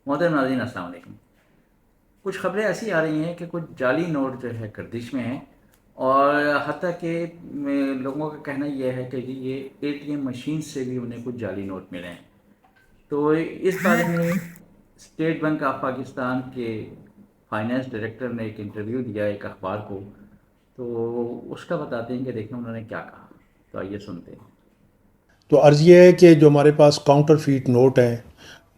मोहतरम नाज़रीन, अस्सलाम वालेकुम। कुछ ख़बरें ऐसी आ रही हैं कि कुछ जाली नोट जो है गर्दिश में हैं, और हत्ता कि लोगों का कहना यह है कि जी ये एटीएम मशीन से भी उन्हें कुछ जाली नोट मिले हैं। तो इस बारे में स्टेट बैंक ऑफ पाकिस्तान के फाइनेंस डायरेक्टर ने एक इंटरव्यू दिया एक अखबार को, तो उसका बताते हैं कि देखें उन्होंने क्या कहा। तो आइए सुनते हैं। तो अर्ज़ ये है कि जो हमारे पास काउंटर फीट नोट हैं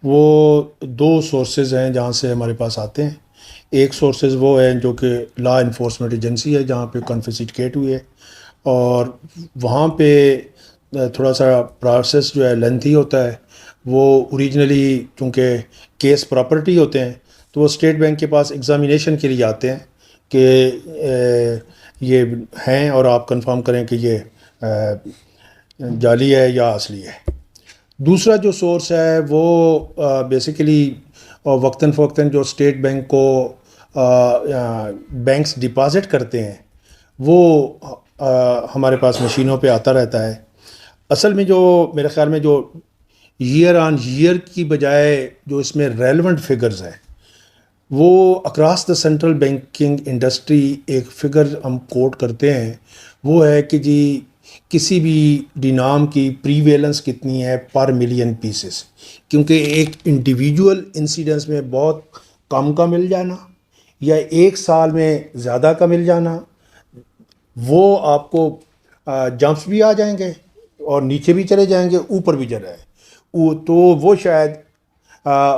वो दो सोर्सेज हैं जहाँ से हमारे पास आते हैं। एक सोर्सेज वो है जो कि लॉ इन्फोर्समेंट एजेंसी है जहाँ पे कॉन्फिस्केट हुई है, और वहाँ पे थोड़ा सा प्रोसेस जो है लेंथी होता है। वो ओरिजिनली चूँकि केस प्रॉपर्टी होते हैं तो वो स्टेट बैंक के पास एग्ज़ामिनेशन के लिए आते हैं कि ये हैं और आप कंफर्म करें कि ये जाली है या असली है। दूसरा जो सोर्स है वो बेसिकली वक्तन फ़वक्तन जो स्टेट बैंक को बैंक्स डिपॉज़िट करते हैं वो हमारे पास मशीनों पे आता रहता है। असल में जो मेरे ख़्याल में जो ईयर ऑन ईयर की बजाय जो इसमें रेलेवेंट फिगर्स हैं वो across the central banking industry एक फ़िगर हम कोट करते हैं। वो है कि जी किसी भी डिनाम की प्रीवेलेंस कितनी है पर मिलियन पीसेस, क्योंकि एक इंडिविजुअल इंसिडेंस में बहुत कम का मिल जाना या एक साल में ज़्यादा का मिल जाना, वो आपको जंप्स भी आ जाएंगे और नीचे भी चले जाएंगे, ऊपर भी जा रहा है तो वो शायद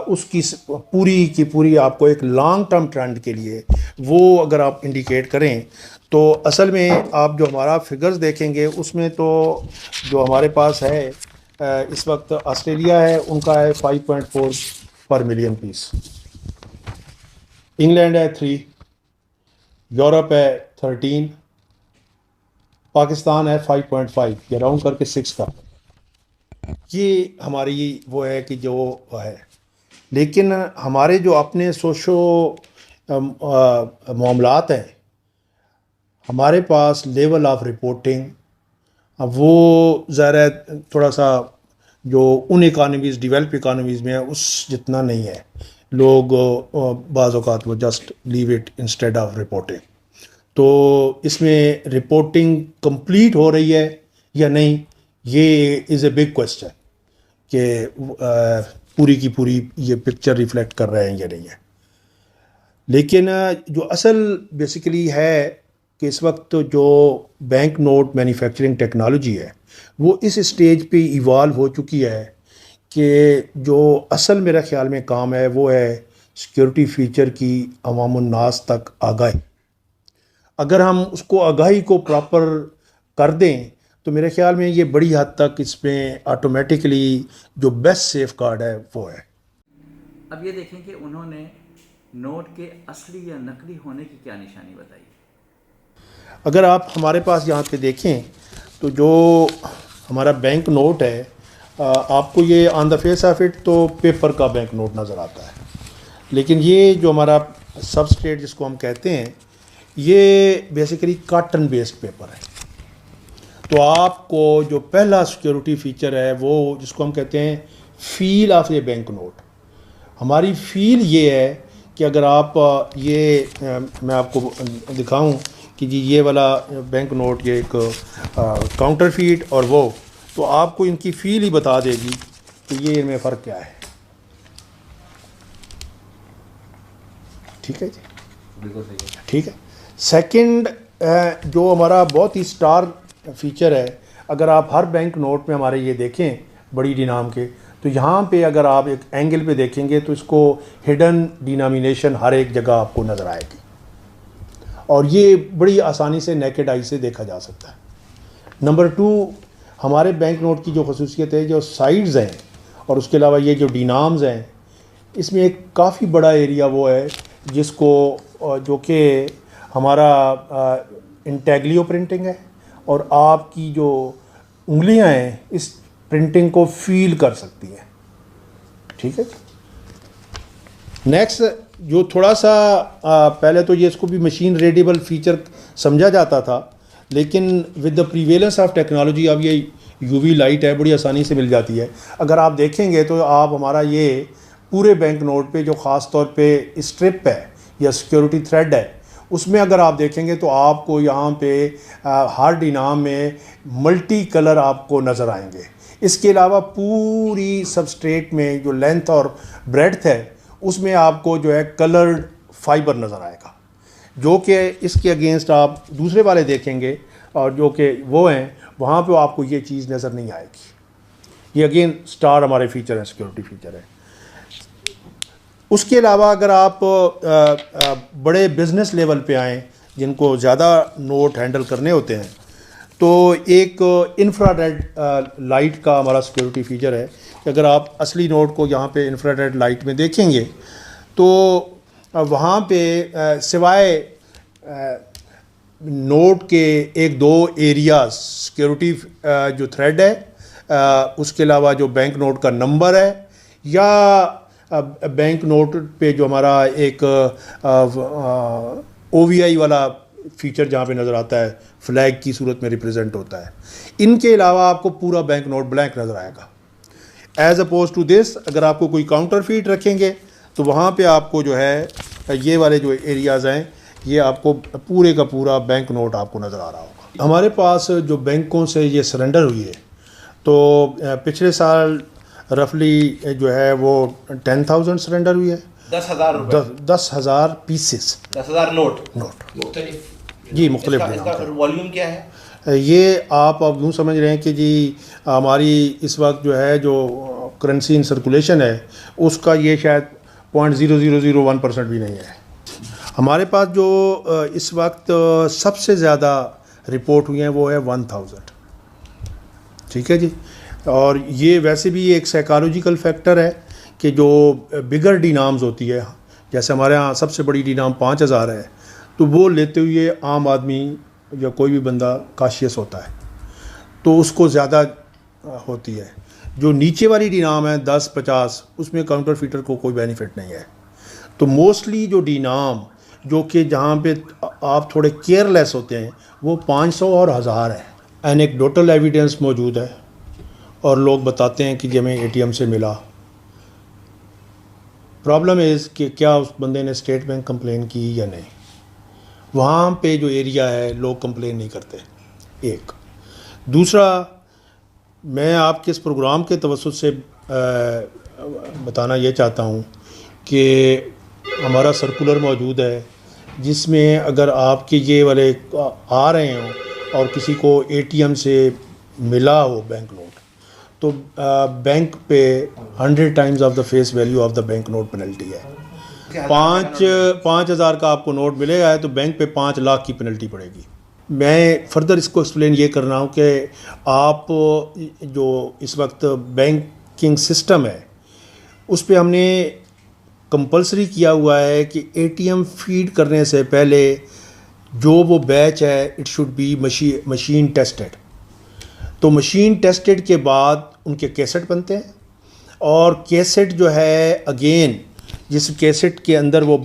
उसकी पूरी की पूरी आपको एक लॉन्ग टर्म ट्रेंड के लिए वो अगर आप इंडिकेट करें तो असल में आप जो हमारा फिगर्स देखेंगे उसमें तो जो हमारे पास है इस वक्त ऑस्ट्रेलिया है उनका है 5.4 पर मिलियन पीस, इंग्लैंड है 3, यूरोप है 13, पाकिस्तान है 5.5, ये राउंड करके 6 का। ये हमारी वो है कि जो है, लेकिन हमारे जो अपने सोशो मामलात हैं हमारे पास लेवल ऑफ रिपोर्टिंग, अब वो ज़रा है थोड़ा सा जो उन इकानमीज़ डेवलप इकानमीज़ में है उस जितना नहीं है। लोग बाज़ औक़ात वो just leave it instead of reporting. तो इसमें रिपोर्टिंग कंप्लीट हो रही है या नहीं, ये इज़ ए बिग क्वेश्चन कि पूरी की पूरी ये पिक्चर रिफ्लेक्ट कर रहे हैं या नहीं है। लेकिन जो असल बेसिकली है कि इस वक्त जो बैंक नोट मैन्युफैक्चरिंग टेक्नोलॉजी है वो इस स्टेज पे इवॉल्व हो चुकी है कि जो असल मेरा ख्याल में काम है वो है सिक्योरिटी फीचर की अवामुन नास तक आगाही। अगर हम उसको आगाही को प्रॉपर कर दें तो मेरे ख्याल में ये बड़ी हद तक इसमें ऑटोमेटिकली जो बेस्ट सेफ गार्ड है वो है। अब ये देखें कि उन्होंने नोट के असली या नकली होने की क्या निशानी बताई। अगर आप हमारे पास यहाँ पे देखें तो जो हमारा बैंक नोट है आपको ये on the face of it तो पेपर का बैंक नोट नज़र आता है, लेकिन ये जो हमारा सबस्ट्रेट जिसको हम कहते हैं ये बेसिकली कॉटन बेस्ड पेपर है। तो आपको जो पहला सिक्योरिटी फीचर है वो जिसको हम कहते हैं फील ऑफ ये बैंक नोट, हमारी फील ये है कि अगर आप मैं आपको दिखाऊं कि जी ये वाला बैंक नोट ये एक काउंटर फीट और वो, तो आपको इनकी फील ही बता देगी कि ये इनमें फ़र्क क्या है। ठीक है जी, बिल्कुल सही है। ठीक है। सेकंड जो हमारा बहुत ही स्टार फीचर है, अगर आप हर बैंक नोट में हमारे ये देखें बड़ी डिनाम के, तो यहाँ पे अगर आप एक एंगल पे देखेंगे तो इसको हिडन डिनोमिनेशन हर एक जगह आपको नज़र आएगी और ये बड़ी आसानी से नेकेड आई से देखा जा सकता है। नंबर 2, हमारे बैंक नोट की जो खसूसियत है जो साइड्स हैं और उसके अलावा ये जो डिनाम्स हैं इसमें एक काफ़ी बड़ा एरिया वो है जिसको जो कि हमारा इंटेग्लियो प्रिंटिंग है और आपकी जो उंगलियां हैं इस प्रिंटिंग को फील कर सकती हैं। ठीक है। नेक्स्ट जो थोड़ा सा पहले तो ये इसको भी मशीन रीडेबल फीचर समझा जाता था, लेकिन विद द प्रीवेलेंस ऑफ टेक्नोलॉजी अब ये यूवी लाइट है बड़ी आसानी से मिल जाती है। अगर आप देखेंगे तो आप हमारा ये पूरे बैंक नोट पे जो ख़ास तौर पे स्ट्रिप है या सिक्योरिटी थ्रेड है, उसमें अगर आप देखेंगे तो आपको यहाँ पे हर डिनाम में मल्टी कलर आपको नज़र आएंगे। इसके अलावा पूरी सबस्ट्रेट में जो लेंथ और ब्रेड्थ है उसमें आपको जो है कलर्ड फाइबर नज़र आएगा, जो कि इसके अगेंस्ट आप दूसरे वाले देखेंगे और जो कि वो हैं वहाँ पे आपको ये चीज़ नज़र नहीं आएगी। ये अगेन स्टार हमारे फीचर है, सिक्योरिटी फीचर है। उसके अलावा अगर आप बड़े बिज़नेस लेवल पे आएँ जिनको ज़्यादा नोट हैंडल करने होते हैं, तो एक इंफ्रारेड लाइट का हमारा सिक्योरिटी फीचर है कि अगर आप असली नोट को यहाँ पे इंफ्रारेड लाइट में देखेंगे तो वहाँ पे सिवाय नोट के एक दो एरियाज सिक्योरिटी जो थ्रेड है, उसके अलावा जो बैंक नोट का नंबर है या बैंक नोट पे जो हमारा एक OVI वाला फीचर जहाँ पे नज़र आता है, फ्लैग की सूरत में रिप्रेजेंट होता है, इनके अलावा आपको पूरा बैंक नोट ब्लैंक नज़र आएगा। एज अपोज टू दिस, अगर आपको कोई काउंटर फीट रखेंगे तो वहाँ पे आपको जो है ये वाले जो एरियाज़ हैं ये आपको पूरे का पूरा बैंक नोट आपको नज़र आ रहा होगा। हमारे पास जो बैंकों से ये सरेंडर हुई है तो पिछले साल रफली जो है वो 10,000 सरेंडर हुई है। 10,000 पीसेस, 10,000 नोट जी, मुख्तलिफ वॉल्यूम क्या है? ये आप अब यूँ समझ रहे हैं कि जी हमारी इस वक्त जो है जो करेंसी इन सर्कुलेशन है उसका ये शायद 0.0001% भी नहीं है। हमारे पास जो इस वक्त सबसे ज़्यादा रिपोर्ट हुई हैं वो है 1000, ठीक है जी। और ये वैसे भी एक साइकोलॉजिकल फैक्टर है कि जो बिगर डीनाम्स होती है, जैसे हमारे यहाँ सबसे बड़ी डीनाम 5000 है, तो वो लेते हुए आम आदमी या कोई भी बंदा काशियस होता है तो उसको ज़्यादा होती है। जो नीचे वाली डीनाम है 10-50, उसमें काउंटर फीटर को कोई बेनिफिट नहीं है। तो मोस्टली जो डीनाम जो कि जहाँ पे आप थोड़े केयरलेस होते हैं वो 500 और 1000 है। एनेक्डोटल एविडेंस मौजूद है और लोग बताते हैं कि जी हमें ATM से मिला। प्रॉब्लम इज़ कि क्या उस बंदे ने स्टेट बैंक कंप्लेन की या नहीं। वहाँ पे जो एरिया है लोग कंप्लेन नहीं करते। एक दूसरा, मैं आपके इस प्रोग्राम के तवज्जुह से बताना ये चाहता हूँ कि हमारा सर्कुलर मौजूद है जिसमें अगर आपके ये वाले आ रहे हों और किसी को ATM से मिला हो बैंक नोट, तो बैंक पे 100 times of the face value of the bank note penalty है। 5,000 का आपको नोट मिलेगा है तो बैंक पे 5 लाख की पेनल्टी पड़ेगी। मैं फर्दर इसको एक्सप्लेन ये कर रहा हूँ कि आप जो इस वक्त बैंकिंग सिस्टम है उस पे हमने कंपलसरी किया हुआ है कि ATM फीड करने से पहले जो वो बैच है it should be machine tested. तो मशीन टेस्टेड के बाद उनके कैसेट बनते हैं और कैसेट जो है अगेन जिस कैसेट के अंदर वो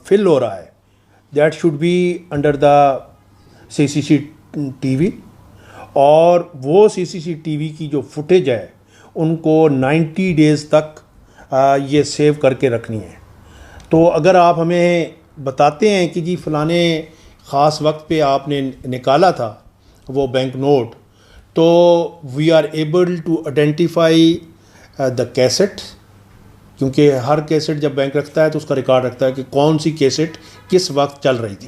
फिल हो रहा है that should be under the CCTV और वो CCTV की जो फुटेज है उनको 90 डेज़ तक ये सेव करके रखनी है। तो अगर आप हमें बताते हैं कि जी फ़लाने ख़ास वक्त पे आपने निकाला था वो बैंक नोट, तो we are able to identify the cassette, क्योंकि हर कैसेट जब बैंक रखता है तो उसका रिकॉर्ड रखता है कि कौन सी कैसेट किस वक्त चल रही थी।